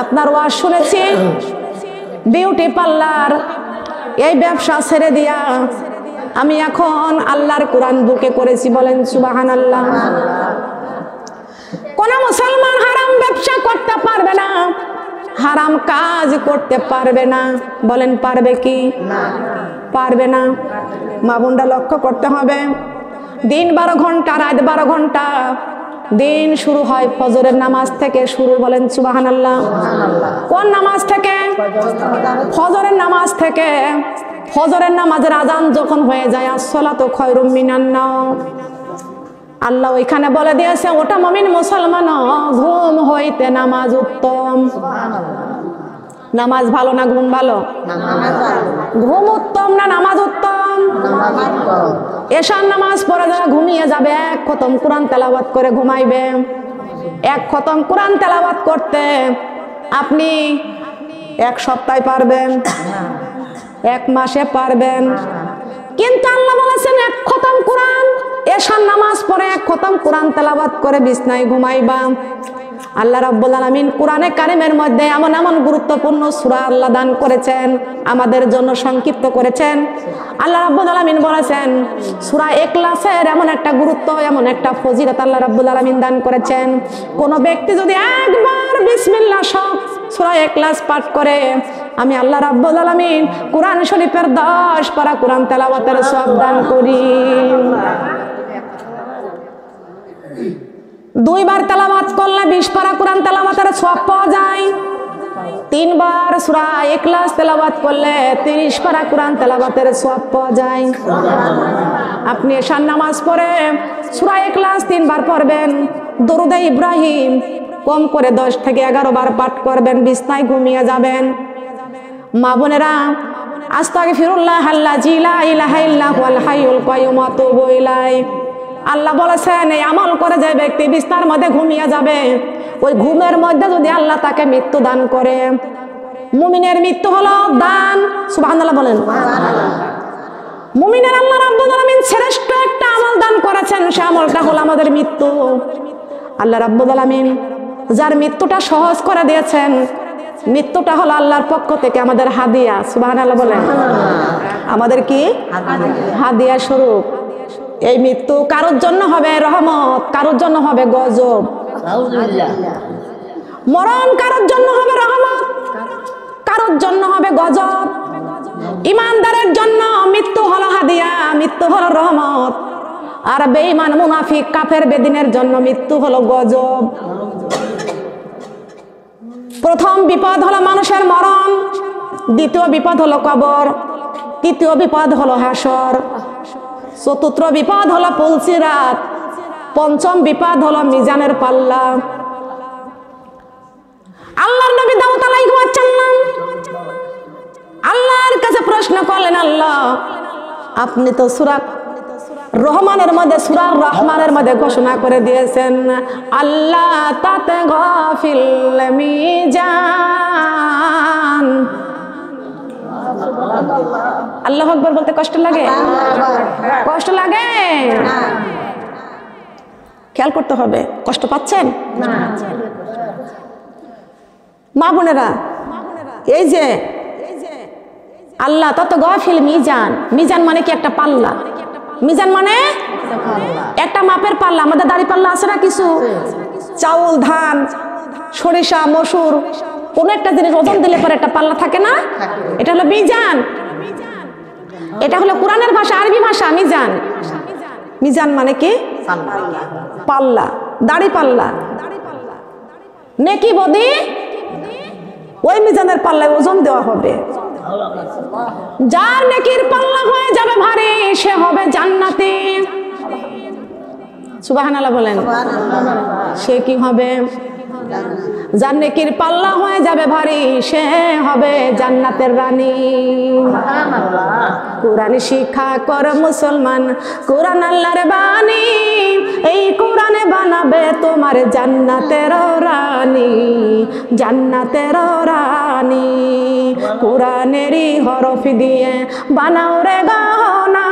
আপনার ওয়াজ শুনেছি beauty parlour এই ব্যবসা ছেড়ে দিয়া আমি এখন আল্লাহর কোরআন বুকে করেছি। বলেন সুবহানাল্লাহ। কোন মুসলমান হারাম ব্যবসা করতে পারবে না, হারাম কাজ করতে পারবে না। বলেন পারবে কি? পারবে না। মা বোনরা লক্ষ্য করতে হবে, দিন 12 ঘন্টা, রাত 12 ঘন্টা। দিন শুরু হয় ফজরের নামাজ থেকে শুরু। বলেন সুবহানাল্লাহ। কোন নামাজ থেকে? ফজরের নামাজ থেকে। ফজরের নামাজের আজান যখন হয়ে যায়, আসসালাতু খায়রুম মিনান নাওম, আল্লাহ ওইখানে বলে দিয়েছে, ওটা মুমিন মুসলমান, ঘুম হইতে নামাজ উত্তম। নামাজ ভালো না ঘুম ভালো? ঘুম উত্তম না নামাজ উত্তম? এশার নামাজ পড়ে যারা ঘুমিয়ে যাবে, 1 খতম কোরআন তেলাওয়াত করে ঘুমাইবে। 1 খতম কোরআন তেলাওয়াত করতে আপনি 1 সপ্তাহে পারবেন, 1 মাসে পারবেন, কিন্তু আল্লাহ বলেছেন 1 খতম কোরআন, এশার নামাজ পড়ে 1 খতম কোরআন তেলাওয়াত করে বিছনায় ঘুমাইবা। আল্লাহ রাব্বুল আলামিন কোরআনে কারিমের মধ্যে এমন এমন গুরুত্বপূর্ণ সূরা আল্লাহ দান করেছেন, আমাদের জন্য সংক্ষিপ্ত করেছেন। আল্লাহ রাব্বুল আলামিন বলেছেন সূরা ইখলাসের এমন একটা গুরুত্ব, এমন একটা ফজিলত আল্লাহ রাব্বুল আলামিন দান করেছেন। কোন ব্যক্তি যদি একবার বিসমিল্লাহ সহ সূরা ইখলাস পাঠ করে, আমি আল্লাহ রাব্বুল আলামিন কোরআন শরীফের 10 পারা কোরআন তেলাওয়াতের সওয়াব দান করি। 2 বার তেলাওয়াত করলে 20 পারা কোরআন তেলাওয়াতের সওয়াব পাওয়া যায়। 3 বার সূরা ইখলাস তেলাওয়াত করলে 30 পারা কোরআন তেলাওয়াতের সওয়াব পাওয়া যায়। আপনি এশার নামাজ পড়ে সূরা ইখলাস 3 বার পড়বেন, দরুদে ইব্রাহিম কম করে 10 থেকে 11 বার পাঠ করবেন, বিছনায় ঘুমিয়ে যাবেন। মা বোনেরা, আস্তাগফিরুল্লাহ আল্লাযী লা ইলাহা ইল্লা হুয়াল হাইয়ুল কাইয়্যুম ওয়া আতুবু ইলাইহি। আল্লাহ বলেছেন এই আমল করে যে ব্যক্তি বিছানার মধ্যে ঘুমিয়ে যাবে, ওই ঘুমের মধ্যে যদি আল্লাহ তাকে মৃত্যু দান করে, মুমিনের মৃত্যু হলো দান। সুবহানাল্লাহ বলেন। মুমিনের আল্লাহ রাব্বুল আলামিন শ্রেষ্ঠ একটা আমল দান করেছেন, সে আমলটা হলো আমাদের মৃত্যু। আল্লাহ রাব্বুল আলামিন যার মৃত্যুটা সহজ করে দিয়েছেন, মৃত্যুটা হলো আল্লাহর পক্ষ থেকে আমাদের হাদিয়া। সুবহানাল্লাহ বলেন। আমাদের কি? হাদিয়া স্বরূপ। এই মৃত্যু কারোর জন্য হবে রহমত, কারোর জন্য হবে গজব। মরণ কারোর জন্য হবে রহমত, কারোর জন্য হবে গজব। ইমানদারের জন্য মৃত্যু হলো হাদিয়া, মৃত্যু হলো রহমত। আর বেঈমান মুনাফিক কাফের বেদিনের জন্য মৃত্যু হলো গজব। প্রথম বিপদ হলো মানুষের মরণ, দ্বিতীয় বিপদ হলো কবর, তৃতীয় বিপদ হলো হাসর, চতুর্থ বিপদ হলো পুলসিরাত, পঞ্চম বিপদ হলো মিজানের পাল্লা। আল্লাহর নবী দাউদ আলাইহিস সালাম আল্লাহর কাছে প্রশ্ন করলেন, আল্লাহ আপনি তো সূরা রহমানের মধ্যে, সূরা রহমানের মধ্যে ঘোষণা করে দিয়েছেন আল্লাহ তাতে গাফিল মিজান। আল্লাহু আকবার বলতে কষ্ট লাগে? কষ্ট লাগে? খেয়াল করতে হবে। কষ্ট পাচ্ছেন? মা বোনেরা, এই যে আল্লাহ তত গাফিল মিজান, মিজান মানে কি? একটা পাল্লা। মিজান মানে একটা মাপের পাল্লা। আমাদের দাড়ি পাল্লা আছে না কিছু, চাউল, ধান, সরিষা, মসুর, কোন একটা জিনিস ওজন দিলে পরে একটা পাল্লা থাকে না, এটা হলো মিজান। এটা হলো কোরআনের ভাষা, আরবি ভাষা মিজান। মিজান মানে কি? পাল্লা, দাড়ি পাল্লা। নেকি বদি ওই মিজানের পাল্লায় ওজন দেওয়া হবে। যার নেকির পাল্লা হয়ে যাবে ভারী, সে হবে জান্নাতি। সুবহানাল্লাহ বলেন। সে কি হবে? যার নেকির পাল্লা হয়ে যাবে ভারী, সে হবে জান্নাতের রানী। কোরআন শিক্ষা কর মুসলমান, কোরআন আল্লাহর বাণী, এই কোরআনে বানাবে তোমার জান্নাতের রানী, জান্নাতের রানী। কোরআনেরই হরফ দিয়ে বানাও রে গহনা,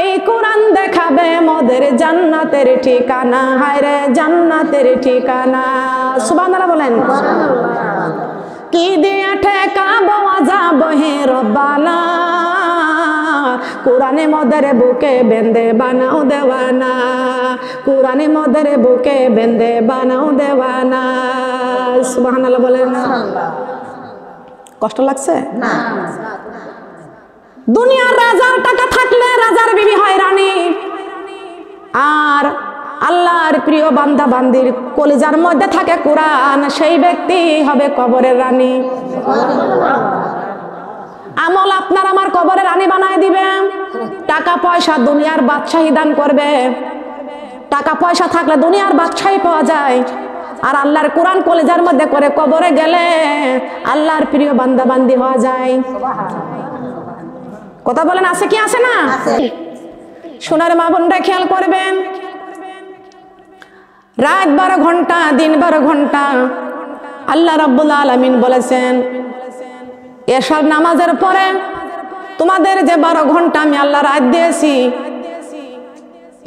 এই কোরআন দেখাবে মোদের জান্নাতের ঠিকানা, হায় রে জান্নাতের ঠিকানা। সুবহানাল্লাহ বলেন। কি দিয়ে ঠেকাবো আযাব হে রব্বানা, কুরআনে মদের বুকে বেঁধে বানাও দেওয়ানা, কুরআনে মদের বুকে বেঁধে বানাও দেওয়ানা। সুবহানাল্লাহ বলেন। কষ্ট লাগছে না? দুনিয়ার রাজার টাকা থাকলে রাজার বিবি হয় রানী, আর আল্লাহর প্রিয় বান্দা বান্দির কলিজার মধ্যে থাকে কোরআন, সেই ব্যক্তি হবে কবরের রানী। আমল আপনার আমার কবরের রানী বানায় দিবে। টাকা পয়সা দুনিয়ার বাদশাহী দান করবে, টাকা পয়সা থাকলে দুনিয়ার বাদশাহী পাওয়া যায়, আর আল্লাহর কোরআন কলিজার মধ্যে করে কবরে গেলে আল্লাহর প্রিয় বান্দা বান্দি হওয়া যায়। কথা বলেন, আছে কি আছে না? সোনার মা বোনরা খেয়াল করবেন, রাত 12 ঘন্টা দিন 12 ঘন্টা আল্লাহ রাব্বুল আলামিন বলেছেন এশার নামাজের পরে তোমাদের যে 12 ঘন্টা আমি আল্লাহ রাত দিয়েছি,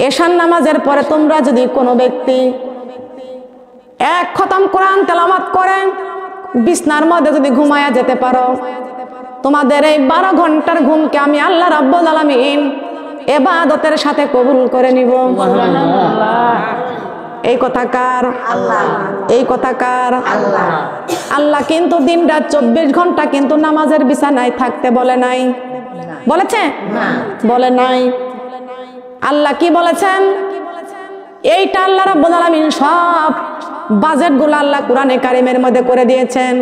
এশার নামাজের পরে তোমরা যদি কোনো ব্যক্তি এক খতম কোরআন তেলাওয়াত করে বিছনার মধ্যে যদি ঘুমায়া যেতে পারো, তোমাদের এই 12 ঘন্টার ঘুমকে আমি আল্লাহ রাব্বুল আলামিন ইবাদতের সাথে কবুল করে নিব। এই কথা কার? আল্লাহ। এই কথা কার? আল্লাহ। আল্লাহ কিন্তু দিন রাত 24 ঘন্টা কিন্তু নামাজের বিছানায় থাকতে বলে নাই, বলেছে? বলে নাই। আল্লাহ কি বলেছেন? এইটা আল্লাহ রাব্বুল আলামিন সব বাজেটগুলো আল্লাহ কোরআনে কারিমের মধ্যে করে দিয়েছেন।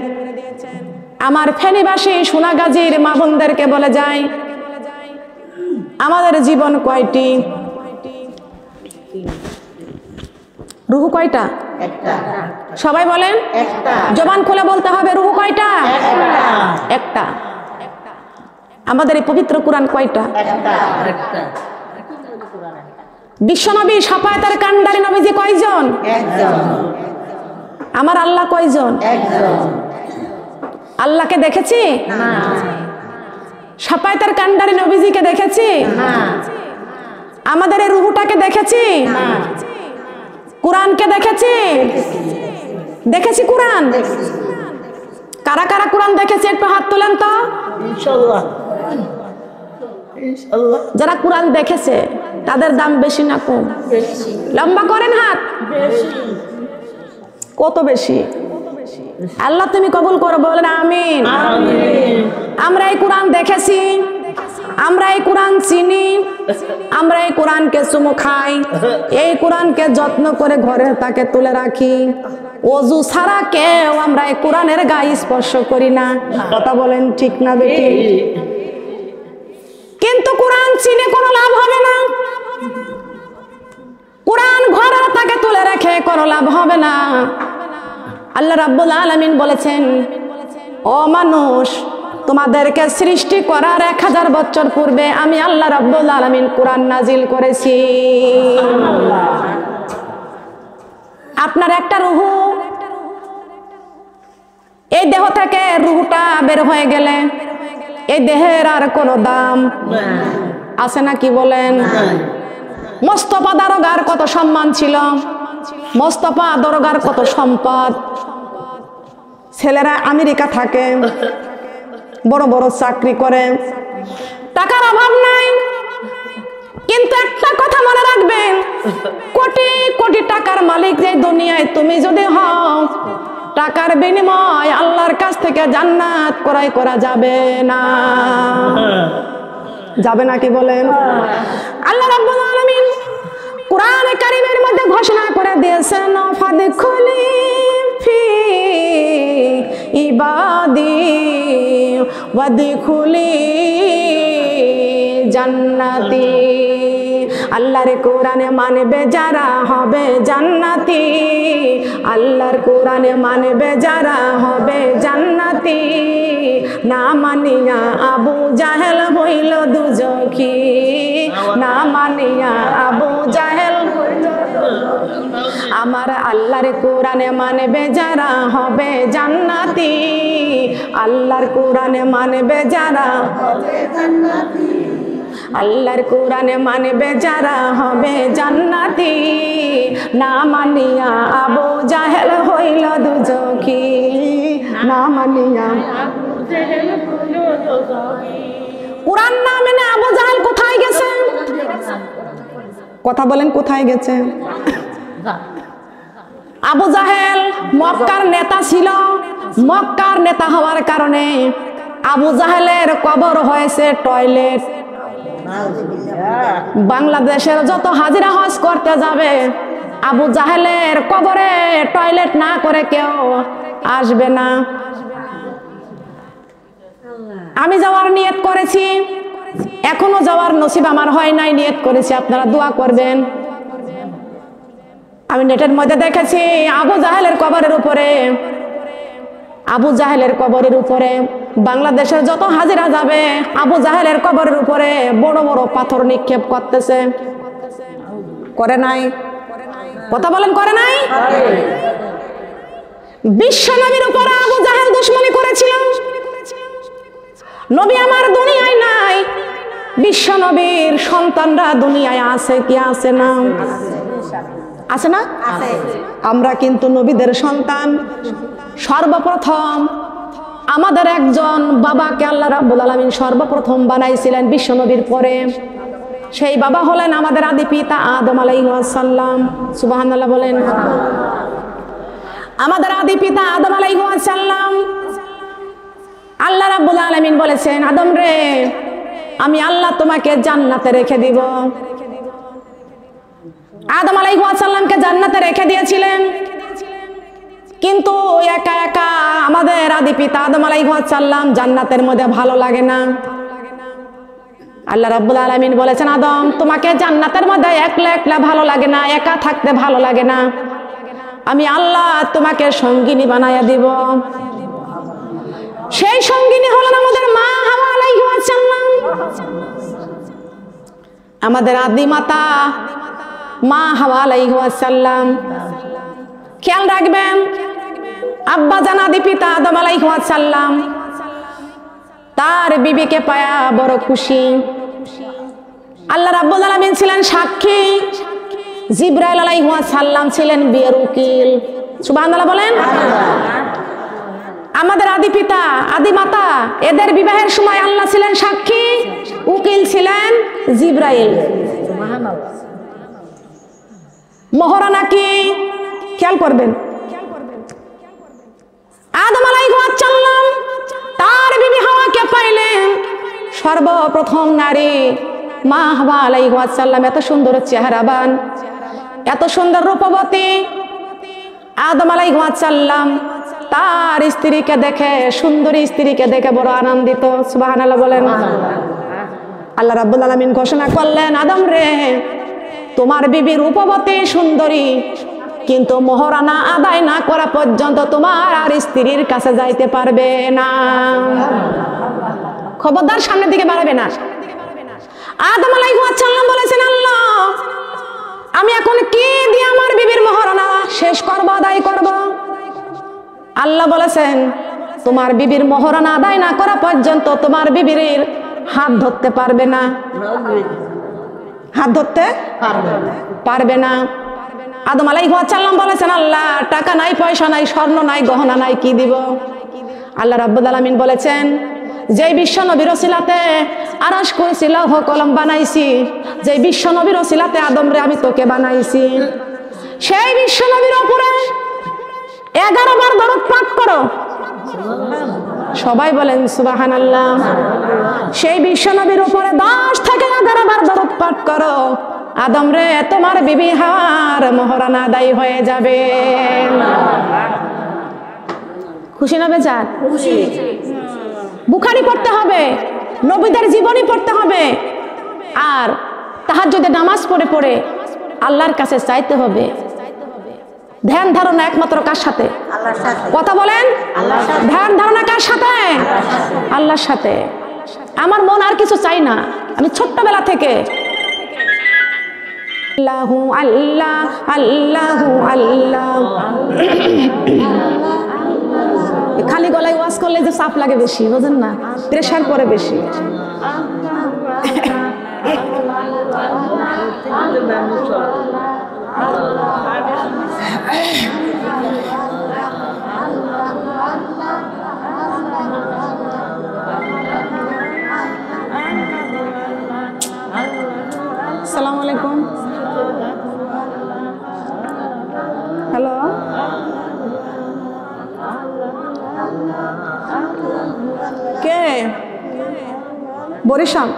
আমার ফেনীবাসী সোনাগাজীর মা বোনদেরকে বলে যায়, আমাদের জীবন কয়টি? রুহু কয়টা? একটা। সবাই বলেন একটা। জবান খুলে বলতে হবে, রুহু কয়টা? একটা। আমাদের এই পবিত্র কোরআন কয়টা? একটা। বিশ্বনবী শাফায়াতের কান্ডারি নবীজি কয়জন? একজন। আমার আল্লাহ কয়জন? একজন। আল্লাহকে দেখেছি? না। শাফায়াতের কান্ডারি নবীজিকে দেখেছি? না। আমাদের এই রুহুটাকে দেখেছি? না। কোরআনকে দেখেছি? দেখেছি কোরআন? কারা কারা কোরআন দেখেছি একটু হাত তোলেন তো। ইনশাআল্লাহ। ইনশাআল্লাহ। যারা কোরআন দেখেছে তাদের দাম বেশি না কম? বেশি। লম্বা করেন হাত। বেশি। কত বেশি? আল্লাহ তুমি কবুল করো, বলেন আমিন। আমিন। আমরা এই কোরআন দেখেছি, আমরা এই কোরআন চিনি, আমরা এই কোরআনকে চুমু খাই, এই কোরআনকে যত্ন করে ঘরে তাকে তুলে রাখি। ওযু ছাড়া কেউ আমরা এই কোরআনের গায়ে স্পর্শ করি না। কথা বলেন ঠিক না বেটি? কিন্তু কোরআন চিনে কোনো লাভ হবে না, কোরআন ঘরে তাকে তুলে রেখে কোনো লাভ হবে না। আল্লাহ রাব্বুল আলামিন বলেছেন, ও মানুষ, তোমাদেরকে সৃষ্টি করার 1000 বছর পূর্বে আমি আল্লাহ রাব্বুল আলামিন কোরআন নাজিল করেছি। আপনার একটা রুহু, এই দেহ থেকে রুহুটা বের হয়ে গেলে এই দেহের আর কোনো দাম আছে না? কি বলেন? মোস্তফা দারোগার কত সম্মান ছিল, মোস্তফা দারোগার কত সম্পদ, ছেলেরা আমেরিকা থাকে, বড় বড় চাকরি করে, টাকার অভাব নাই। কিন্তু একটা কথা মনে রাখবেন, কোটি কোটি টাকার মালিক যে দুনিয়ায় তুমি যদি হও, টাকার বিনিময় আল্লাহর কাছ থেকে জান্নাত ক্রয় করা যাবে না। যাবে না? কি বলেন? আল্লাহ রাব্বুল আলামিন কোরআনে কারীমের মধ্যে ঘোষণা করে দিয়েছেন, ফাদখুলি ফি ইবাদি ওয়াদখুলি জান্নাতি। আল্লাহর কোরআনে মানবে যারা হবে জান্নাতি, আল্লাহর কোরআনে মানবে যারা হবে জান্নাতি। না মানিয়া আবু জাহেল হইল দুজখী, না মানিয়া আবু জাহেল হইল। আমার আল্লাহর কোরআনে মানবে যারা হবে জান্নাতি, আল্লাহর কোরআনে মানবে যারা হবে জান্নাতি। আল্লাহর কোরআনে মানবে যারা হবে জান্নাতি, না মানিয়া আবু জাহেল হইল দুজখী, না মানিয়া কোরআন না মেনে আবু জাহেল কোথায় গেছে? কথা বলেন, কোথায় গেছে? আবু জাহেল মক্কার নেতা ছিল। মক্কার নেতা হওয়ার কারণে আবু জাহেলের কবর হয়েছে টয়লেট। বাংলাদেশের যত হাজিরা হজ করতে যাবে আবু জাহেলের কবরে টয়লেট না করে কেউ আসবে না। আমি যাওয়ার নিয়ত করেছি, এখনো যাওয়ার নসিব আমার হয় নাই, নিয়ত করেছি, আপনারা দোয়া করবেন। আমি নেটের মধ্যে দেখেছি আবু জাহেলের কবরের উপরে, আবু জাহেলের কবরের উপরে বাংলাদেশের যত হাজিরা যাবে আবু জাহেলের কবরের উপরে বড় বড় পাথর নিক্ষেপ করতেছে। করে নাই? কথা বলেন, করে নাই? বিশ্ব নবীর উপরে আবু জাহেল দুশমনী করেছিল। নবী আমার দুনিয়ায় নাই, বিশ্ব নবীর সন্তানরা দুনিয়ায় আছে কি আছে না? আছে না? আমরা কিন্তু নবীদের সন্তান। সর্বপ্রথম আমাদের একজন বাবাকে আল্লাহ রাব্বুল আলামিন সর্বপ্রথম বানাইছিলেন বিশ্ব নবীর পরে। সেই বাবা হলেন আমাদের আদি পিতা আদম আলাইহিস সালাম। সুবহানাল্লাহ বলেন। আমাদের আদি পিতা আদম আলাইহিস সালাম, আল্লাহ রাব্বুল আলামিন বলেছেন, আদম রে, আমি আল্লাহ তোমাকে জান্নাতে রেখে দিব। আদম আলাইহিস সালামকে জান্নাতে রেখে দিয়েছিলেন, কিন্তু একা একা আমাদের আদি পিতা আদম আলাইহিস সালাম জান্নাতের মধ্যে ভালো লাগে না। আল্লাহ রাব্বুল আলামিন বলেছেন, আদম তোমাকে জান্নাতের মধ্যে একলা একলা ভালো লাগে না, একা থাকতে ভালো লাগে না, আমি আল্লাহ তোমাকে সঙ্গিনী বানায়া দিব। সেই সঙ্গিনী হলেন আমাদের মা হাওয়া আলাইহিস সালাম, আমাদের আদি মাতা মা হাওয়া আলাইহিস সালাম। খেয়াল রাখবেন, আব্বা জান আদি পিতা আদম আলাইহিস সালাম তার বিবিকে পায়া বড় খুশি। আল্লাহ রাব্বুল আলামিন ছিলেন সাক্ষী, জিবরাইল আলাইহিস সালাম ছিলেন বিয়ের উকিল। সুবহানাল্লাহ বলেন। আমাদের আদি পিতা আদি মাতা এদের বিবাহের সময় আল্লাহ ছিলেন সাক্ষী, উকিল ছিলেন জিবরাইল। মহারানা কি? খেয়াল করবেন, আদম আলাইহিস সালাম তার বিবি হাওয়াকে পাইলেন, সর্বপ্রথম নারী মা হাওয়া আলাইহিস সালাম এত সুন্দর চেহারাবান, এত সুন্দর রূপবতী। আদম আলাইহিস সালাম তার স্ত্রীকে দেখে, সুন্দরী স্ত্রীকে দেখে বড় আনন্দিত। সুবহানাল্লাহ বলেন। আল্লাহ রাব্বুল আলামিন ঘোষণা করলেন, আদম রে, তোমার বিবি রূপবতী সুন্দরী, কিন্তু মোহরানা আদায় না করা পর্যন্ত তোমার আর স্ত্রীর কাছে যাইতে পারবে না। খবরদার সামনের দিকে বাড়াবে না। আদম আলাইহিস সালাম বলেছেন, আল্লাহ আমি এখন কি দিয়ে আমার বিবির মোহরানা শেষ করব, আদায় করব? আল্লাহ বলেছেন, তোমার বিবির মোহরানা আদায় না করা পর্যন্ত তোমার বিবির হাত ধরতে পারবে না, হাত ধরতে পারবে না। আদম আলাইহিস সালাম বলেছেন, আল্লাহ টাকা নাই, পয়সা নাই, স্বর্ণ নাই, গহনা নাই, কি দিব? আল্লাহ রাব্বুল আলামিন বলেছেন, যেই বিশ্ব নবীর ওসিলাতে আরশ কুরসি লৌহ কলম বানাইছি, যেই বিশ্ব নবীর ওসিলাতে আদম রে আমি তোকে বানাইছি, সেই বিশ্ব নবীর উপরে 11 বার দরুদ পাঠ করো। সবাই বলেন সুবহানাল্লাহ। সেই বিশ্ব নবীর উপরে 10 থেকে 11 বার দরুদ পাঠ করো, আদম রে তোমার বিবি হাওয়ার মোহরানা আদায় হয়ে যাবে। খুশি না বেজার? খুশি। বুখারী পড়তে হবে, নবীদের জীবনী পড়তে হবে, আর তাহাজ্জুদের নামাজ পড়ে পড়ে আল্লাহর কাছে চাইতে হবে। ধ্যান ধারণা একমাত্র কার সাথে? আল্লাহর সাথে। কথা বলেন, ধ্যান ধারণা কার সাথে? আল্লাহর সাথে। আমার মন আর কিছু চাই না, আমি ছোট্টবেলা থেকে আল্লাহু আল্লাহ আল্লাহু আল্লাহ, খালি গলায় ওয়াজ করলে যে চাপ লাগে বেশি, বুঝেন না, প্রেশার পড়ে বেশি। আসসালামু আলাইকুম। হ্যালো, কে? বরিশাল?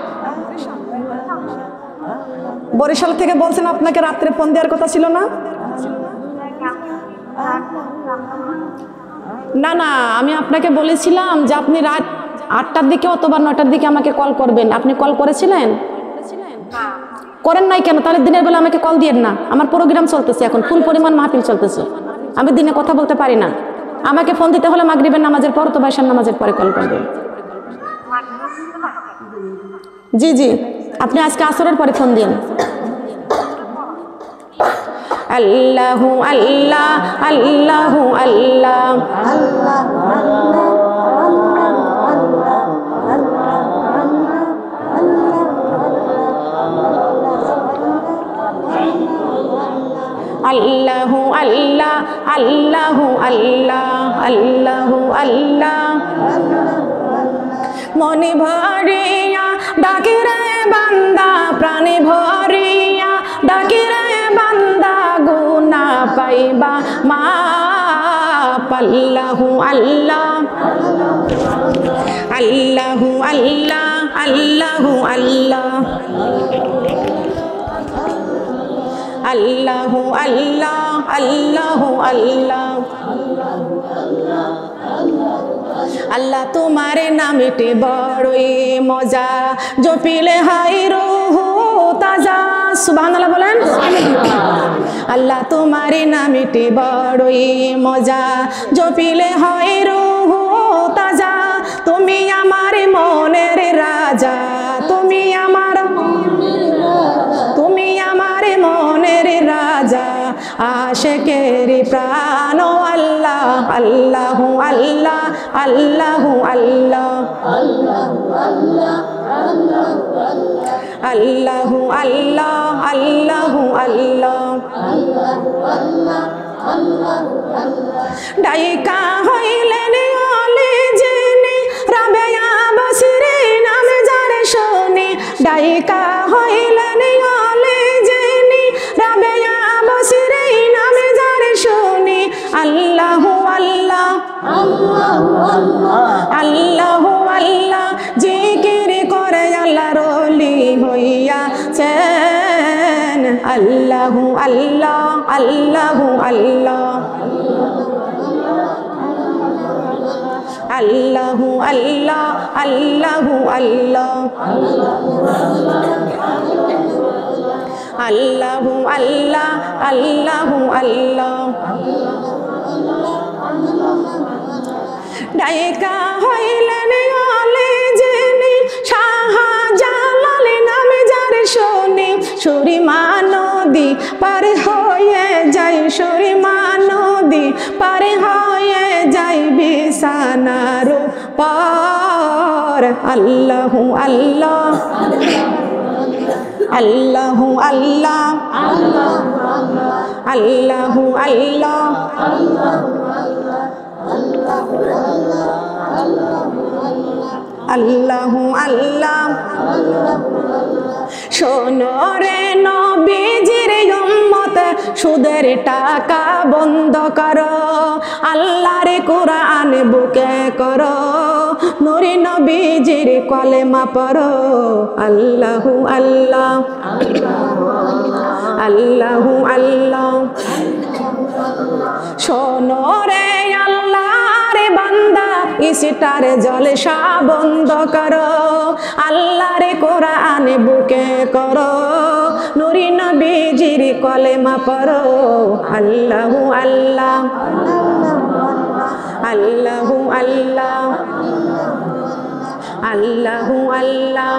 বরিশাল থেকে বলছেন, আপনাকে রাত্রে ফোন দেওয়ার কথা ছিল না? না না, আমি আপনাকে বলেছিলাম যে আপনি রাত 8টার দিকে অথবা 9টার দিকে আমাকে কল করবেন। আপনি কল করেছিলেন? করেন নাই কেন? তাহলে দিনের বেলা আমাকে কল দিয়েন না। আমার প্রোগ্রাম চলতেছে, এখন ফুল পরিমাণ মাহফিল চলতেছে, আমি দিনে কথা বলতে পারি না। আমাকে ফোন দিতে হলে মাগরিবের নামাজের পর অথবা ঈশার নামাজের পরে কল করবেন। জি জি, আপনি আজকে আসরের পরে ফোন দিন। আল্লাহু আল্লাহ আল্লাহু আল্লাহ আল্লাহু আল্লাহ আল্লাহু আল্লাহ আল্লাহু আল্লাহ। মনে ভরিয়া ডাকি রে বান্দা, প্রাণে ভরিয়া ডাকি রে বান্দা, গুনাহ পাইবা মাপ। আল্লাহু আল্লাহ আল্লাহু আল্লাহ আল্লাহু আল্লাহ আল্লাহু আল্লাহ আল্লাহু আল্লাহ। আল্লাহ তোমার নামেতে বড়ই মজা, জপিলে হাই রুহু তাজা। সুবহানাল্লাহ বলেন। আল্লাহ তোমার নামেতে বড়ই মজা, জপিলে হয় রুহু তাজা। তুমি আমার মনের রাজা, তুমি আমার মনের রাজা, আশিকের প্রাণ। আল্লাহ আল্লাহু আল্লাহ আল্লাহু আল্লাহ আল্লাহু আল্লাহ আল্লাহু আল্লাহ। ডাইকা হইলেন অলি যিনি, রাবেয়া বসিরে নামে যারে শুনি। ডাইকা হইলেন অলি যিনি, রাবেয়া বসিরে নামে যারে শুনি। আল্লাহু আল্লাহ আল্লাহু আল্লাহ, জিকির করে আল্লাহর ওলি হইয়াছেন। আল্লাহু আল্লাহ আল্লাহু আল্লাহ আল্লাহু আল্লাহ আল্লাহু আল্লাহ আল্লাহু আল্লাহ আল্লাহু আল্লাহ। ডাইকা হইলেন অলি যিনি, শাহজালাল নামে যারে শুনি। সুরিমা নদী পার হয়ে যাই, সুরিমা নদী পার হয়ে যাই বিছানার পর। আল্লাহু আল্লাহ আল্লাহু আল্লাহ আল্লাহু আল্লাহ আল্লাহু আল্লাহ। শোনো রে নবীজির উম্মত, সুদের টাকা বন্ধ করো, আল্লাহর কোরআন বুকে করো, নূরে নবীজির কলেমা পড়ো। আল্লাহু আল্লাহ আল্লাহু আল্লাহ। শোনো রে আল্লাহর বান্দা, ইসিটার জলসা বন্ধ করো, আল্লাহর কোরআন বুকে করো, নূরে নবীজির কলেমা পড়ো। আল্লাহু আল্লাহ আল্লাহু আল্লাহ আল্লাহু আল্লাহ।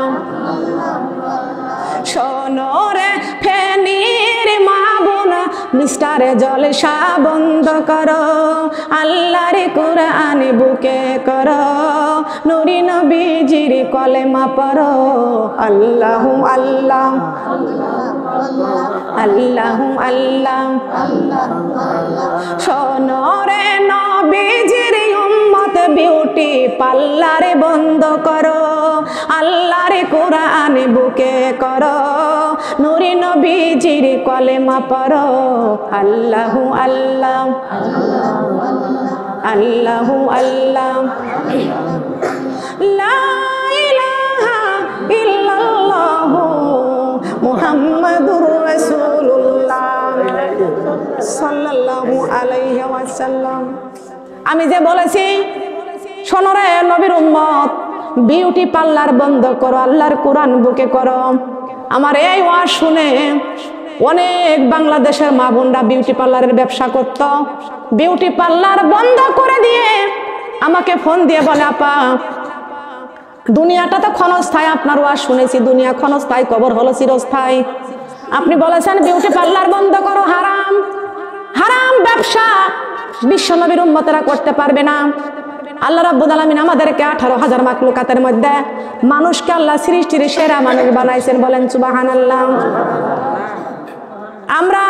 শোনো রে ফেনীর মা বোন, মিস্টার জলসা বন্ধ করো, আল্লাহর কোরআন বুকে করো, নূরে নবী নবীজির কলেমা পড়ো আল্লাহু আল্লাহ আল্লাহু আল্লাহ। শোনো রে নবীজির উম্মত বিউটি পার্লার বন্ধ করো, আল্লাহর কোরআন বুকে করো, নূরি নবীজির কলেমা পড়ো আল্লাহু আল্লাহ আল্লাহু আল্লাহ। লা ইলাহা ইল্লাল্লাহু মুহাম্মাদুর রাসূলুল্লাহ সাল্লাল্লাহু আলাইহি ওয়াসাল্লাম। আমি যে বলেছি শোনো রে নবীর উম্মত বিউটি পার্লার বন্ধ করো, আল্লাহর কোরআন বুকে করো। আমার এই ওয়াজ শুনে অনেক বাংলাদেশের মা বোনরা বিউটি পার্লারের ব্যবসা করত, বিউটি পার্লার বন্ধ করে দিয়ে আমাকে ফোন দিয়ে বলে আপা দুনিয়াটা তো ক্ষণস্থায়ী, আপনার ওয়াজ শুনেছি দুনিয়া ক্ষণস্থায়ী, কবর হলো চিরস্থায়ী। আপনি বলেছেন বিউটি পার্লার বন্ধ করো, হারাম হারাম ব্যবসা বিশ্ব নবীর উম্মতেরা করতে পারবে না। আল্লাহ রাব্বুল আলামিন আমাদেরকে 18,000 মাখলুকাতের মধ্যে মানুষকে আল্লাহ সৃষ্টির সেরা মানুষ বানাইছেন, বলেন সুবহানাল্লাহ। আমরা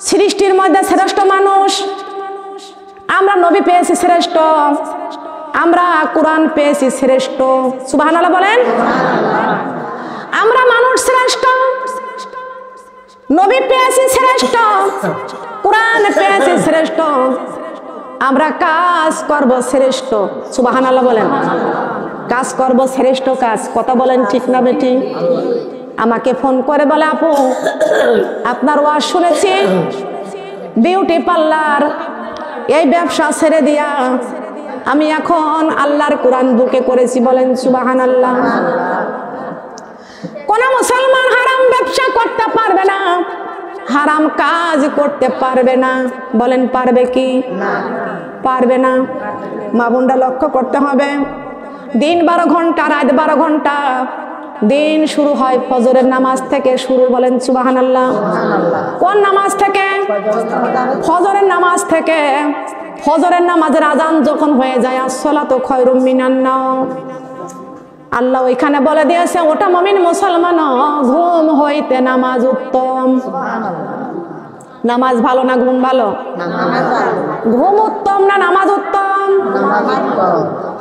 সৃষ্টির মধ্যে শ্রেষ্ঠ মানুষ, আমরা নবী পেয়েছি শ্রেষ্ঠ, আমরা কোরআন পেয়েছি শ্রেষ্ঠ, সুবহানাল্লাহ বলেন। আমরা মানুষ শ্রেষ্ঠ, নবী পেয়েছি শ্রেষ্ঠ, কোরআন পেয়েছি শ্রেষ্ঠ, আমরা কাজ করব শ্রেষ্ঠ, সুবহানাল্লাহ বলেন। কাজ করব শ্রেষ্ঠ কাজ, কথা বলেন ঠিক না বেটি? আমাকে ফোন করে বলে আপু আপনার ওয়াজ শুনেছি বিউটি পার্লার এই ব্যবসা ছেড়ে দিয়া আমি এখন আল্লাহর কোরআন বুকে করেছি, বলেন সুবহানাল্লাহ। কোন মুসলমান হারাম ব্যবসা করতে পারবে না, হারাম কাজ করতে পারবে না, বলেন পারবে কি? পারবে না। মা বোনরা লক্ষ্য করতে হবে, দিন 12 ঘন্টা, রাত 12 ঘন্টা, দিন শুরু হয় ফজরের নামাজ থেকে শুরু, বলেন সুবহানাল্লাহ। কোন নামাজ থেকে? ফজরের নামাজ থেকে। ফজরের নামাজের আজান যখন হয়ে যায় আসসালাতু খায়রুম মিনান নাওম, আল্লাহ ওইখানে বলে দিয়েছে ওটা মুমিন মুসলমান, ঘুম হইতে নামাজ উত্তম। নামাজ ভালো না ঘুম ভালো? ঘুম উত্তম না নামাজ উত্তম?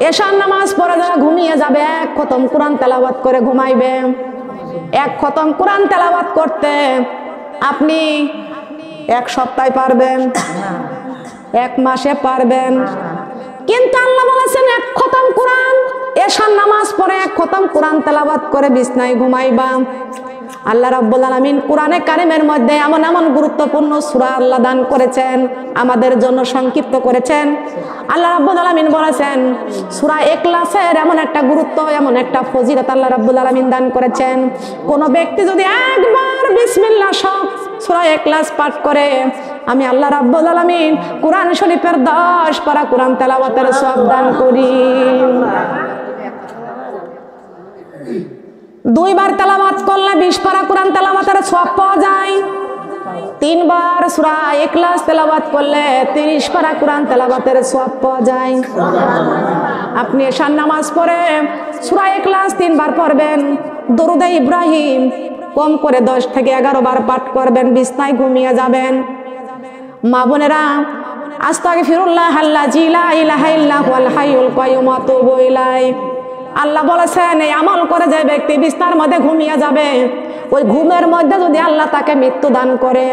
এশার নামাজ পড়ে যারা ঘুমিয়ে যাবে, 1 খতম কোরআন তেলাওয়াত করে ঘুমাইবে। 1 খতম কোরআন তেলাওয়াত করতে আপনি 1 সপ্তাহে পারবেন, 1 মাসে পারবেন, কিন্তু আল্লাহ বলেছেন 1 খতম কোরআন, এশার নামাজ পড়ে 1 খতম কোরআন তেলাওয়াত করে বিছনায় ঘুমাইবা। আল্লাহ রাব্বুল আলামিন কোরআনে কারিমের মধ্যে এমন এমন গুরুত্বপূর্ণ সূরা আল্লাহ দান করেছেন, আমাদের জন্য সংক্ষিপ্ত করেছেন। আল্লাহ রাব্বুল আলামিন বলেছেন সূরা ইখলাসের এমন একটা গুরুত্ব, এমন একটা ফজিলত আল্লাহ রাব্বুল আলামিন দান করেছেন। কোন ব্যক্তি যদি একবার বিসমিল্লাহ সব সূরা ইখলাস পাঠ করে, আমি আল্লাহ রাব্বুল আলামিন কোরআন শরীফের 10 পারা কোরআন তেলাওয়াতের সওয়াব দান করি। 2 বার তেলাওয়াত করলে 20 পারা কোরআন তেলাওয়াতের সওয়াব পাওয়া যায়। 3 বার সূরা ইখলাস তেলাওয়াত করলে 30 পারা কোরআন তেলাওয়াতের সওয়াব পাওয়া যায়। আপনি এশার নামাজ পড়ে সূরা ইখলাস 3 বার পড়বেন, দরুদ ইব্রাহিম কম করে 10 থেকে 11 বার পাঠ করবেন, বিছনায় ঘুমিয়ে যাবেন। মা বোনেরা আস্তাগফিরুল্লাহ আল্লাযী লা ইলাহা ইল্লা হুয়াল হাইয়ুল কাইয়্যুম ওয়া আতুবু ইলাইহি। আল্লাহ বলেছেন এই আমল করে যে ব্যক্তি বিছানার মধ্যে ঘুমিয়ে যাবে, ওই ঘুমের মধ্যে যদি আল্লাহ তাকে মৃত্যু দান করে,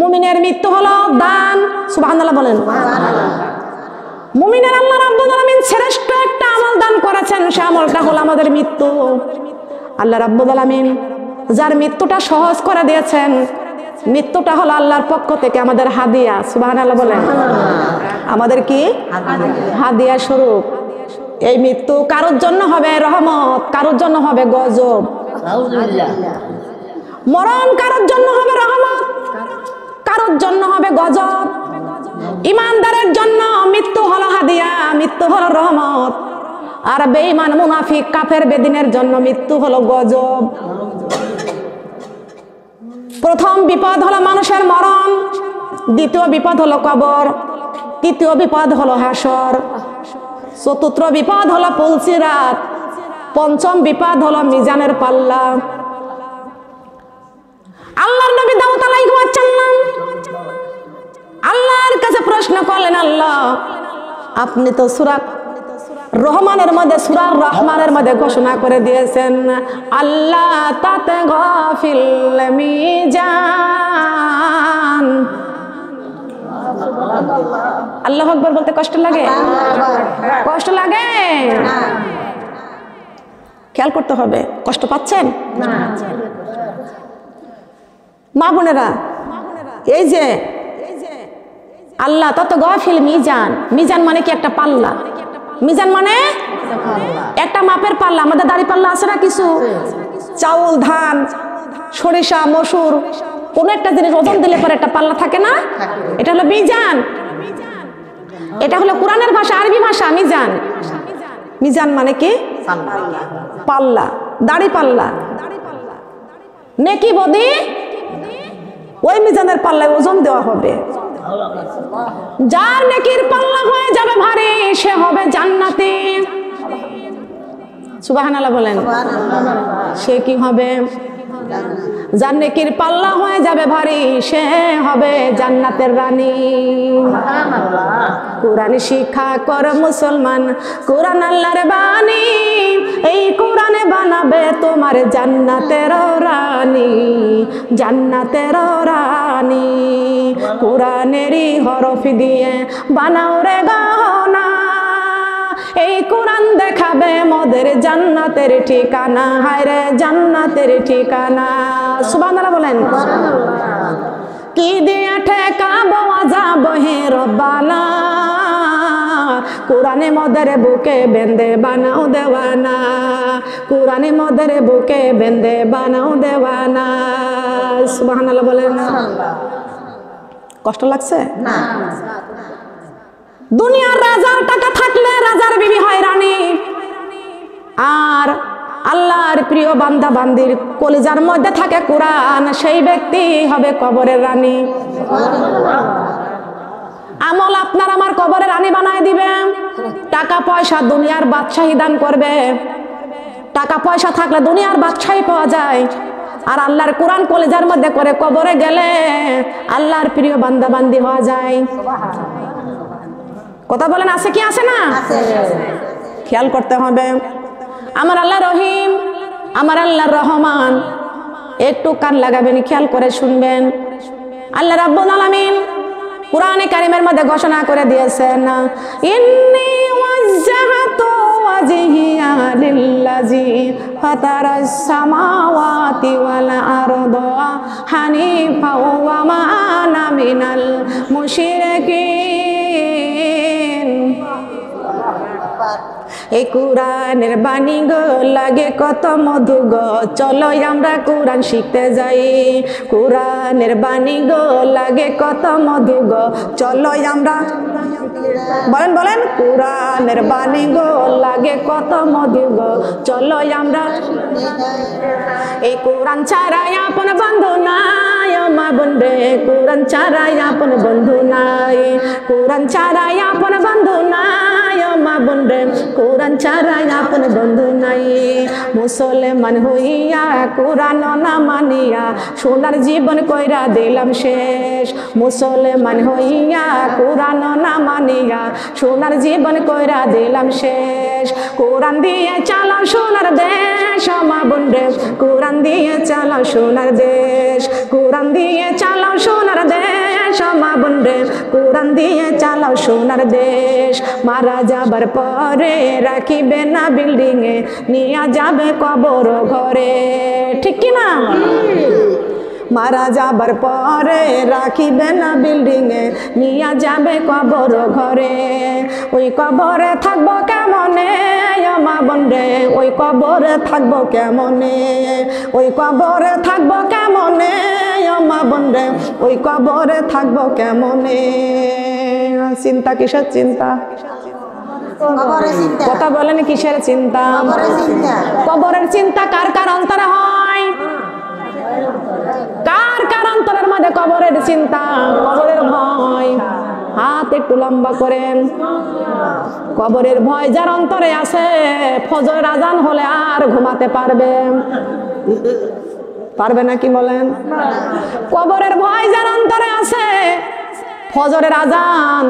মুমিনের মৃত্যু হলো দান, সুবহানাল্লাহ বলেন। মুমিনের আল্লাহ রাব্বুল আলামিন শ্রেষ্ঠ একটা আমল দান করেছেন, সে আমলটা হলো আমাদের মৃত্যু। আল্লাহ রাব্বুল আলামিন যার মৃত্যুটা সহজ করে দিয়েছেন, মৃত্যুটা হলো আল্লাহর পক্ষ থেকে আমাদের হাদিয়া, সুবহানাল্লাহ বলেন। আমাদের কি হাদিয়া স্বরূপ। এই মৃত্যু কারোর জন্য হবে রহমত, কারোর জন্য হবে গজব। মরণ কারোর জন্য হবে রহমত, কারোর জন্য হবে গজব। ইমানদারের জন্য মৃত্যু হলো হাদিয়া, মৃত্যু হলো রহমত। আর বেঈমান মুনাফিক কাফের বেদিনের জন্য মৃত্যু হলো গজব। প্রথম বিপদ হলো মানুষের মরণ, দ্বিতীয় বিপদ হলো কবর, তৃতীয় বিপদ হলো হাসর। চতুর্থ বিপদ হলো পুলসিরাত, পঞ্চম বিপদ হলো মিজানের পাল্লা। আল্লাহর নবী দাউদ আলাইহিস সালাম আল্লাহর কাছে প্রশ্ন করলেন, আল্লাহ আপনি তো সূরা রহমানের মধ্যে, সূরা রহমানের মধ্যে ঘোষণা করে দিয়েছেন আল্লাহ তাতে গাফিল মিজান। আল্লাহু আকবার বলতে কষ্ট লাগে? কষ্ট লাগে? খেয়াল করতে হবে। কষ্ট পাচ্ছেন মা বোনেরা? এই যে আল্লাহ তত গাফিল মিজান, মিজান মানে কি? একটা পাল্লা। মিজান মানে একটা মাপের পাল্লা। আমাদের দাড়ি পাল্লা আছে না কিছু, চাউল, ধান, সরিষা, মসুর, কোন একটা জিনিস ওজন দিলে পরে একটা পাল্লা থাকে না, এটা হলো মিজান। এটা হলো কোরআনের ভাষা, আরবি ভাষা মিজান। মিজান মানে কি? পাল্লা, দাড়ি পাল্লা। নেকি বদি ওই মিজানের পাল্লায় ওজন দেওয়া হবে। যার নেকির পাল্লা হয়ে যাবে ভারী সে হবে জান্নাতি। সুবহানাল্লাহ বলেন। সে কি হবে? যার নেকির পাল্লা হয়ে যাবে ভারী সে হবে জান্নাতের রানী। কোরআন শিক্ষা কর মুসলমান, কোরআন আল্লাহর বাণী, এই কোরআনে বানাবে তোমার জান্নাতের রানী, জান্নাতের রানী। কোরআনেরই হরফ দিয়ে বানাও রে গহনা, এই কোরআন দেখাবে মোদের জান্নাতের ঠিকানা। হায় রে জান্নাতের ঠিকানা। সুবহানাল্লাহ বলেন। কি দিয়ে ঠেকাবো আযাব হে রব্বানা, কোরআনে মোদের বুকে বেঁধে বানাও দেওয়ানা, কোরআনে মোদের বুকে বেঁধে বানাও দেওয়ানা। সুবহানাল্লাহ বলেন। কষ্ট লাগছে না? দুনিয়ার রাজার টাকা থাকলে রাজার বিবি হয় রানী, আর আল্লাহর প্রিয় বান্দা বান্দির কলিজার মধ্যে থাকে কোরআন, সেই ব্যক্তি হবে কবরের রানী। আমল আপনার আমার কবরের রানী বানায় দিবে। টাকা পয়সা দুনিয়ার বাদশাহী দান করবে। টাকা পয়সা থাকলে দুনিয়ার বাদশাহী পাওয়া যায়, আর আল্লাহর কোরআন কলিজার মধ্যে করে কবরে গেলে আল্লাহর প্রিয় বান্দা বান্দি হওয়া যায়। কথা বলেন, আছে কি আছে না? খেয়াল করতে হবে। আমার আল্লাহ রহিম, আমার আল্লাহ রহমান। একটু কান লাগাবেন, খেয়াল করে শুনবেন। আল্লাহ রাব্বুল আলামিন কুরআনে কারীমের মধ্যে ঘোষণা করে দিয়েছেন, ইন্নী ওয়াজ্জাহতু ওয়াজহিয়া লিল্লাযী ফাতারাস সামাওয়াতি ওয়াল আরদা হানিফা ওয়া মা আনা মিনাল মুশরিকিন। এই কোরআনের বাণী গো লাগে কত মধু গো, চলো আমরা কোরআন শিখতে যাই। কোরআনের বাণী গো লাগে কত মধু গো, চলো আমরা বলেন বলেন। কোরআনের বাণী গো লাগে কত মধু গো, চলো আমরা। এই কোরআন ছাড়া আপন বন্ধু নাই মা বোন রে, কোরআন ছাড়া আপন বন্ধু নাই, কোরআন ছাড়া আপন বন্ধু নাই মা বোন রে, কোরআন ছাড়া আপন বন্ধু নাই। মুসলমান হইয়া কোরআন না মানিয়া সোনার জীবন কইরা দিলাম শেষ। মুসলমান হইয়া কোরআন না মানিয়া সোনার জীবন কইরা দিলাম শেষ। কোরআন দিয়ে চালাও সোনার দেশ মা বোন রে, কোরআন দিয়ে চালাও সোনার দেশ, কোরআন দিয়ে চালাও সোনার দেশ মা বোন রে, কোরআন দিয়ে চালাও সোনার দেশ। মারা যাবার পরে রাখিবে না বিল্ডিং এ, নিয়ে যাবে কবর ঘরে। ঠিক কি না? মারা যাবার পরে রাখিবে না বিল্ডিং এ, নিয়ে যাবে কবর ঘরে। ওই কবরে থাকবো কেমনে মা বোন রে, ওই কবরে থাকবো কেমনে, ওই কবরে থাকবো কেমনে মা বোন রে, ওই কবরে থাকবো কেমনে। চিন্তা কিসের চিন্তা? কথা বলেন, কিসের চিন্তা? কবরের চিন্তা কার কার অন্তরে হয়? কার কার অন্তরের মধ্যে কবরের চিন্তা, কবরের ভয়? হাত একটু লম্বা করেন। কবরের ভয় যার অন্তরে আছে, ফজরের আজান হলে আর ঘুমাতে পারবে নাকি বলেন? কবরের ভয় যার অন্তরে আছে, ফজরের আজান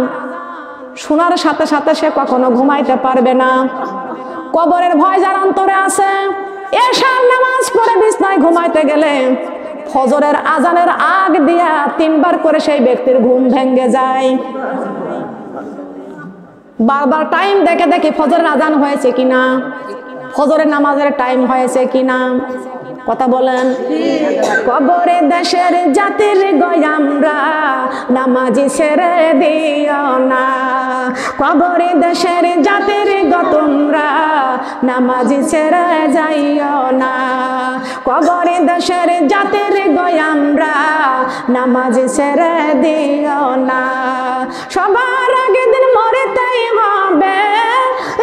শোনার সাথে সাথে সে কখনো ঘুমাইতে পারবে না। কবরের ভয় যার অন্তরে আছে, এশার নামাজ পড়ে বিছনায় ঘুমাইতে গেলে ফজরের আজানের আগ দিয়া 3 বার করে সেই ব্যক্তির ঘুম ভেঙে যায়। বারবার টাইম দেখে দেখে ফজরের আজান হয়েছে কিনা, ফজরের নামাজের টাইম হয়েছে কিনা, কথা বলেন। কবরে দেশের জাতির গয়ামরা নামাজি ছেড়ে দিও না, কবরে দেশের জাতির গতমরা নামাজি ছেড়ে যাইও না, কবরে দেশের জাতির গয়ামরা নামাজি ছেড়ে দিও না। সবার আগে দিন মরতেই হবে,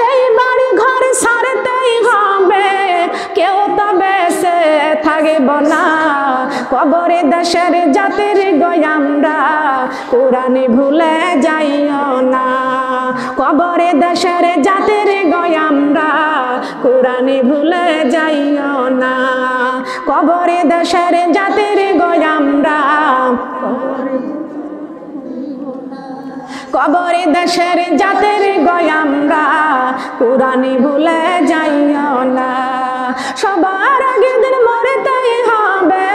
এই বাড়ি ঘর ছাড়তেই হবে, কেউ তো বেঁচে থাকব না। কবরে দেশের জাতির গয়ামরা কোরআনে ভুলে যাইও না, কবরে দেশের জাতির গয়ামরা কোরআনে ভুলে যাইও না, কবরে দেশের জাতির গয়ামরা, কবরে দেশের জাতির গয়ামরা কোরআনে ভুলে যাইও না। সবার আগে দিন মরতেই হবে,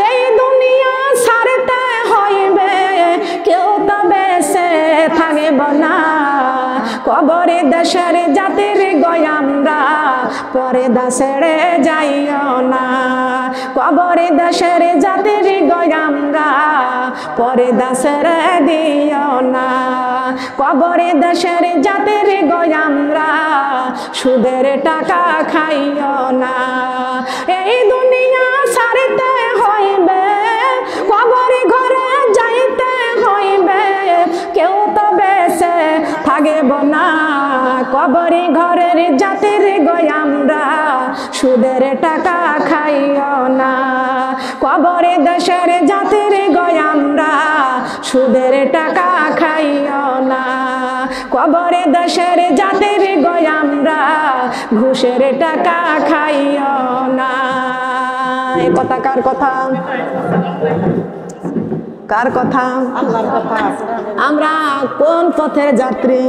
এই দুনিয়া ছাড়তে হইবে, কেউ তো বেঁচে থাকব না। কবরে দেশের জাতির গয়ামরা পর্দা ছেড়ে যাইও না, কবরে দেশের জাতির গয়ামরা পর্দা ছেড়ে দিও না, কবরে দেশের জাতির গয়ামরা সুদের টাকা খাইও না। এই দুনিয়া ছাড়তে হইবে, কবরে ঘরে যাইতে হইবে, কেউ তো বেঁচে থাকব না। কবরে ঘরের জাতির গয়ামরা সুদের টাকা খাইও না, কবরে দেশের জাতির গয়ামরা সুদের টাকা খাইও না, কবরে দেশের জাতির গয়ামরা ঘুষের টাকা খাইও না। এই কথা কার কথা? কার কথা? আল্লাহর কথা। আমরা কোন পথের যাত্রী?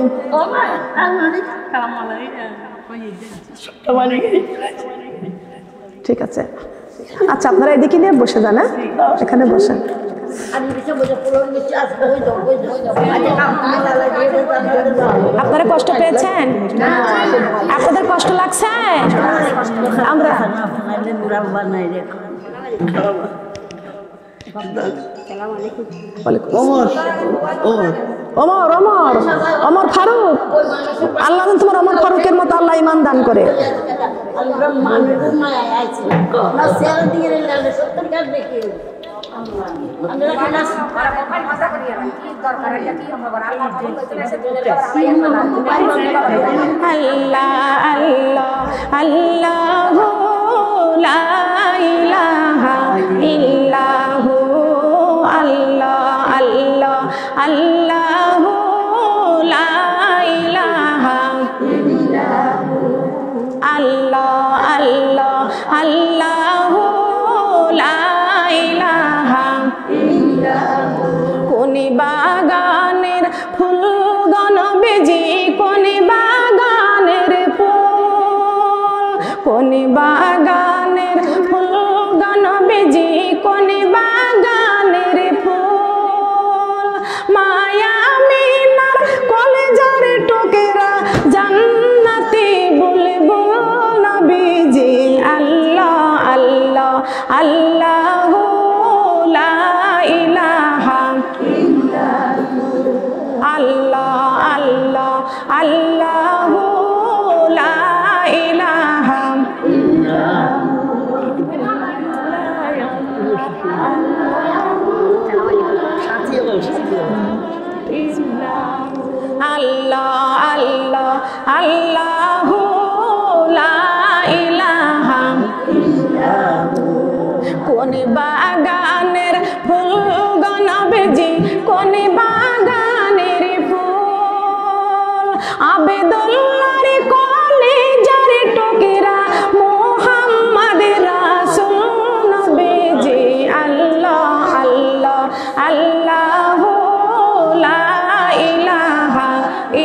ঠিক আছে, আচ্ছা আপনারা এদিকে নিয়ে বসে যান, এখানে বসেন। আপনারা কষ্ট পেয়েছেন? আপনাদের কষ্ট লাগছে? আমরা ওমর ওমর ওমর ফারুক, আল্লাহ তোমার ওমর ফারুকের মতো আল্লাহ ইমান দান করে। আল্লাহ আল্লাহ আল্লাহ লা ইলাহা ইল্লাহু, আল্লাহ আল্লাহ আল্লাহ লা ইলাহা ইল্লাহু, আল্লাহ আল্লাহ আল্লাহ লা ইলাহা ইল্লাহু। কোন বাগানের ফুল গনবেজি, কোন বাগানের ফুল, কোন বাগানের ফুল গনবেজি, কোন বাগানের ফুল, মায়া মিনার কলেজার টোকেরা জান্নাতি বুলবুল নবীজি। আল্লাহ আল্লাহ আল্লাহ লা ইলাহা ইল্লাহু, আল্লাহ আল্লাহ আল্লাহ লা ইলাহা ইল্লাহু। আল্লাহ আল্লাহ আল্লাহ লা ইলাহা ইল্লাহু। কোন বাগানের ফুল গনবেজি, কোন বাগান আবেদুল্লাহর কলিজার টুকরা মুহাম্মদ রাসূল নবীজি আল্লাহ আল্লাহ আল্লাহু লা ইলাহা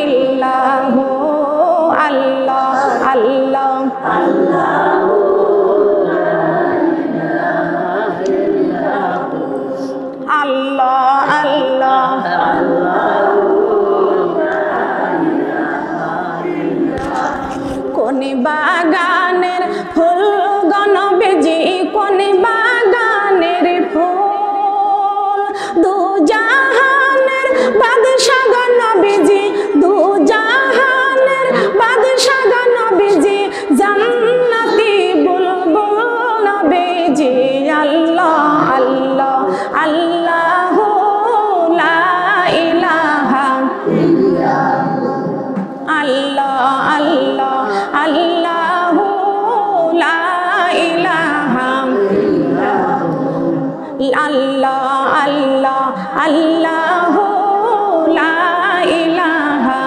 ইল্লাহু আল্লাহ আল্লাহ আল্লাহ আল্লাহ কোন বাগানের ফুল গণবেজি কোন বাগানের ফুল দু জাহানের বাদশা গণবেজি দু জাহানের বাদশা গণবেজি জান্নাতি বুলবুল নবীজি আল্লাহ আল্লাহ আল্লাহু লা ইলাহা আল্লাহ আল্লাহ আল্লাহু লা ইলাহা আল্লাহ আল্লাহ আল্লাহু লা ইলাহা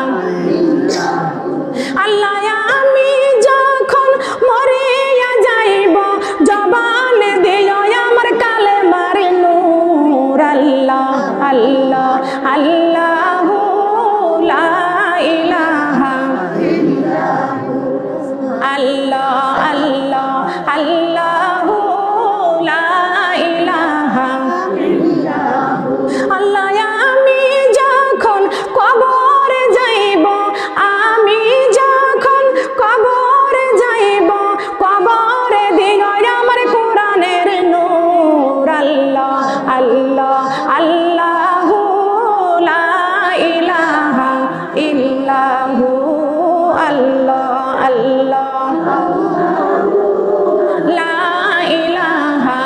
আল্লাহ আমি যখন মরিয়া যাইব জবান দিও আমার কালেমার নূর আল্লাহ আল্লাহ আল্লাহু লা ইলাহা আল্লাহ আল্লাহ আল্লাহু লা ইলাহা আল্লাহ আমি যখন কবরে যাইব আমি যখন কবরে যাইব কবরে দিও আমার কোরআনের নূর আল্লাহ আল্লাহ আল্লাহু লা ইলাহা ইল্লাহু আল্লাহ আল্লাহ লা ইলাহা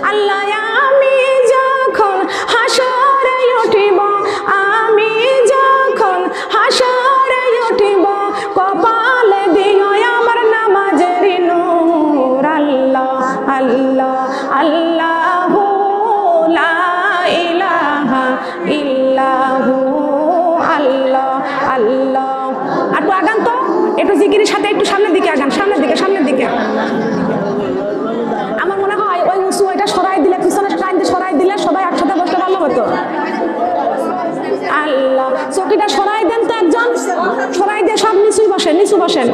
আল্লাহ আমি যখন হাসরে উঠিব আমি যখন হাসরে উঠিব কপালে দিও আমার নামাজের নূর আল্লাহ আল্লাহ আল্লাহু লা ইলাহা ইল্লাহু আল্লাহ আল্লাহ একটু আগান তো একটু জিকিরের সাথে একটু সামনের দিকে আগান সামনের দিকে আমার মনে হয় ওই উঁচু ওইটা সরাই দিলে পিছনে সরাই দিলে সবাই একসাথে বসতে ভালো হতো আল্লাহ চকিটা সরাই দেন তো একজন সরাই দিয়ে সব নিচু বসেন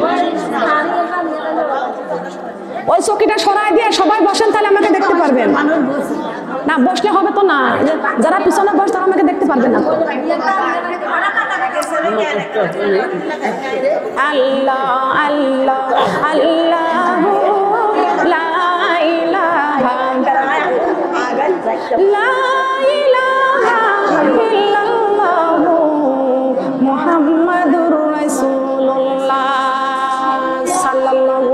ওই চকিটা সরাই দিয়ে সবাই বসেন তাহলে আমাকে দেখতে পারবেন না বসলে হবে তো না যারা পিছনে বসে তারা আমাকে দেখতে পারবে না আল্লাহ আল্লাহ আল্লাহু লা ইলাহা লা ইলাহা ইল্লাল্লাহু মুহাম্মাদুর রাসূলুল্লাহ সাল্লাল্লাহু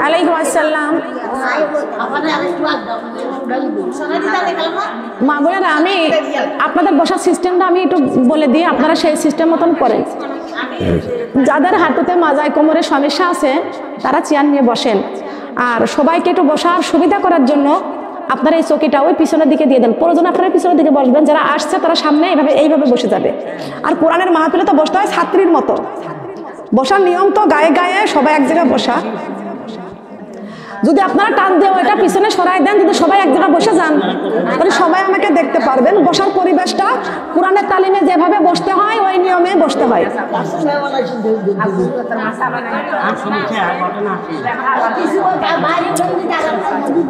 আলাইকুম আসসালাম মা বোনেরা আমি আপনাদের বসার সিস্টেমটা আমি একটু বলে দিই আপনারা সেই সিস্টেম মতন করেন যাদের হাঁটুতে মাজায় কোমরে সমস্যা আছে তারা চেয়ার নিয়ে বসেন আর সবাইকে একটু বসার সুবিধা করার জন্য আপনারা এই চকিটা ওই পিছনের দিকে দিয়ে দেন প্রয়োজন আপনারা পিছনের দিকে বসবেন যারা আসছে তারা সামনে এইভাবে বসে যাবে আর কোরআনের মাহফিলে তো বসতে হয় ছাত্রীর মতো বসার নিয়ম তো গায়ে গায়ে সবাই এক জায়গায় বসা যদি আপনারা টান দিয়ে ওইটা পিছনে সরাই দেন যদি সবাই এক জায়গায় বসে যান তাহলে সবাই আমাকে দেখতে পারবেন বসার পরিবেশটা কোরআনের তালিমে যেভাবে বসতে হয় ওই নিয়মে বসতে হয়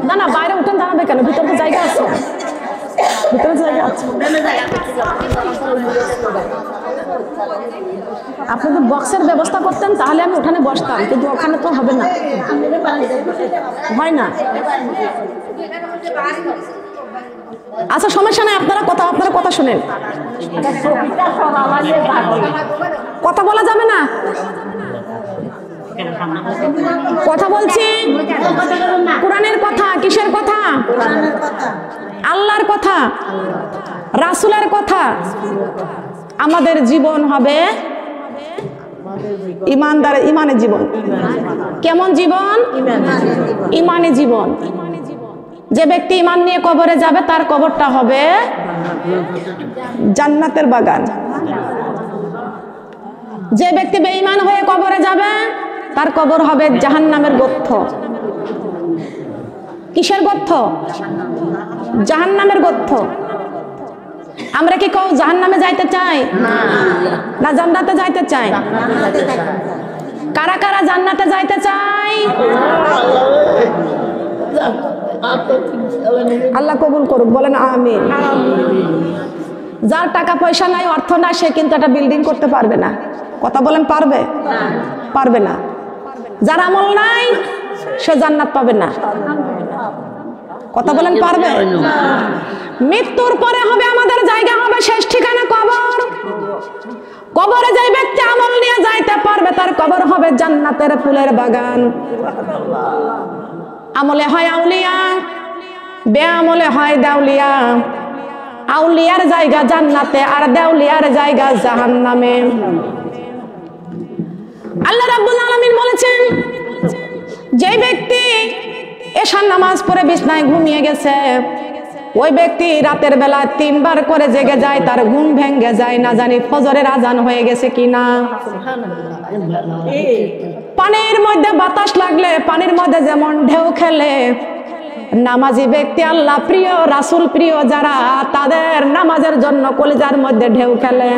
না না বাইরে উঠেন দাঁড়াবে কেন ভিতরে তো জায়গা আছে ভিতরে জায়গা আছে আপনি তো বক্সের ব্যবস্থা করতেন তাহলে আমি ওখানে বসতাম কিন্তু ওখানে তো হবে না হয় না আচ্ছা সমস্যা নাই আপনারা কথা শুনেন কথা বলা যাবে না কথা বলছি কোরআনের কথা কিসের কথা আল্লাহর কথা রাসূলের কথা আমাদের জীবন হবে ইমানের জীবন কেমন জীবন ইমানি জীবন যে ব্যক্তি ইমান নিয়ে কবরে যাবে তার কবরটা হবে জান্নাতের বাগান। যে ব্যক্তি বেঈমান হয়ে কবরে যাবে তার কবর হবে জাহান্নামের গর্ত। কিসের গর্ত? জাহান্নামের গর্ত। আমরা কি কেউ জাহান্নামে যাইতে চাই? না জান্নাতে যাইতে চাই? কারা কারা জান্নাতে যাইতে চাই? আল্লাহ কবুল করুক, বলেন আমিন। যার টাকা পয়সা নাই, অর্থ নাই, সে কিন্তু একটা বিল্ডিং করতে পারবে না। কথা বলেন, পারবে? পারবে না। যার আমল নাই সে জান্নাত পাবে না। কথা বলেন, পারবে? মৃত্যুর পরে হবে আমাদের জায়গা হবে শেষ ঠিকানা কবর। কবরে যে ব্যক্তি আমল নিয়ে যাইতে পারবে তার কবর হবে জান্নাতের ফুলের বাগান। আমলে হয় আউলিয়া, বেআমলে হয় দেউলিয়া। আউলিয়ার জায়গা জান্নাতে আর দেউলিয়ার জায়গা জাহান্নামে। আল্লাহ রাব্বুল আলামিন বলেছেন, যে ব্যক্তি এশার নামাজ পড়ে বিছানায় ঘুমিয়ে গেছে, ওই ব্যক্তি রাতের বেলা 3 বার করে জেগে যায়, তার ঘুম ভেঙে যায়, না জানি ফজরের আজান হয়ে গেছে কিনা। পানির মধ্যে বাতাস লাগলে পানির মধ্যে যেমন ঢেউ খেলে, নামাজি ব্যক্তি আল্লাহ প্রিয়, রাসূল প্রিয় যারা, তাদের নামাজের জন্য কলিজার মধ্যে ঢেউ খেলে।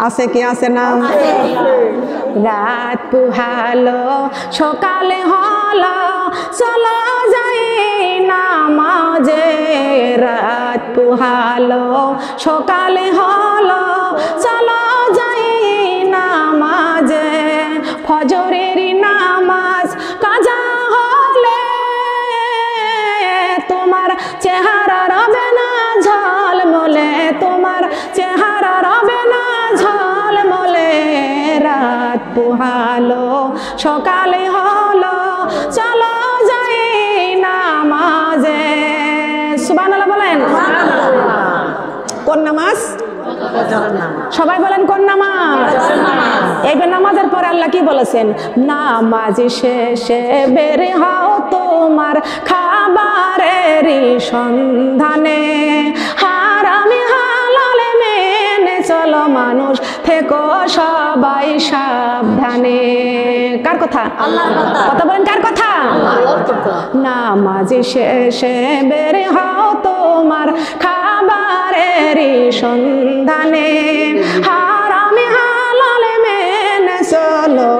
আছে কি আছে না? রাত পুহালো সকালে হলো, চলো যাই নামাজে। রাত পুহালো সকালে হলো, চলো যাই নামাজে। ফজরের নামাজ কাজা হলে তোমার চেহারা রবে না ঝলমলে, তোমার চেহারা রবে না ঝলমলে। রাত পুহালো সকালে হলো, চলো যাই নামাজে। সুবহানাল্লাহ বলেন। কোন নামাজ? সবাই বলেন কোন নামাজ? এই নামাজের পরে আল্লাহ কি বলেছেন? নামাজ শেষে বের হও তোমার খাবারেরই সন্ধানে, হারামি হালালে মেনে চলো মানুষ থেকো সবাই সাবধানে। কার কথা? আল্লাহর কথা। কথা বলেন, কার কথা? আল্লাহর কথা। নামাজ শেষে বের হও তোমার খাবারেরই সন্ধানে, হারামি হালালে মেনে চলো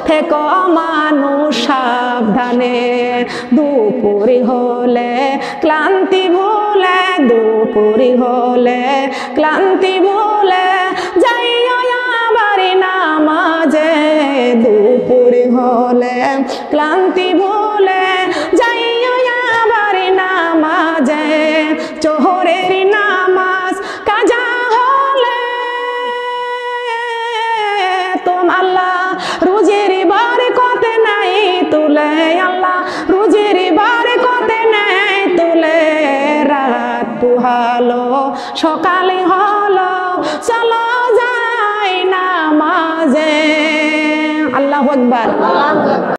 থেকো মানুষ সাবধানে। দুপুরি হলে ক্লান্তি ভুলে, দুপুরি হলে ক্লান্তি ভুলে যাইও বাড়ি নামাজে। দুপুরি হলে ক্লান্তি ভুলে যাইও বাড়ি নামাজে। জোহরের নামাজ কাজা হলে তোম আল্লাহ রুজির বরকত নাই তুলে, আল্লাহ রুজির বরকত নাই তুলে। রাত পুহালো সকালে হলো, চলো যাই নামাজে। আল্লাহু আকবার।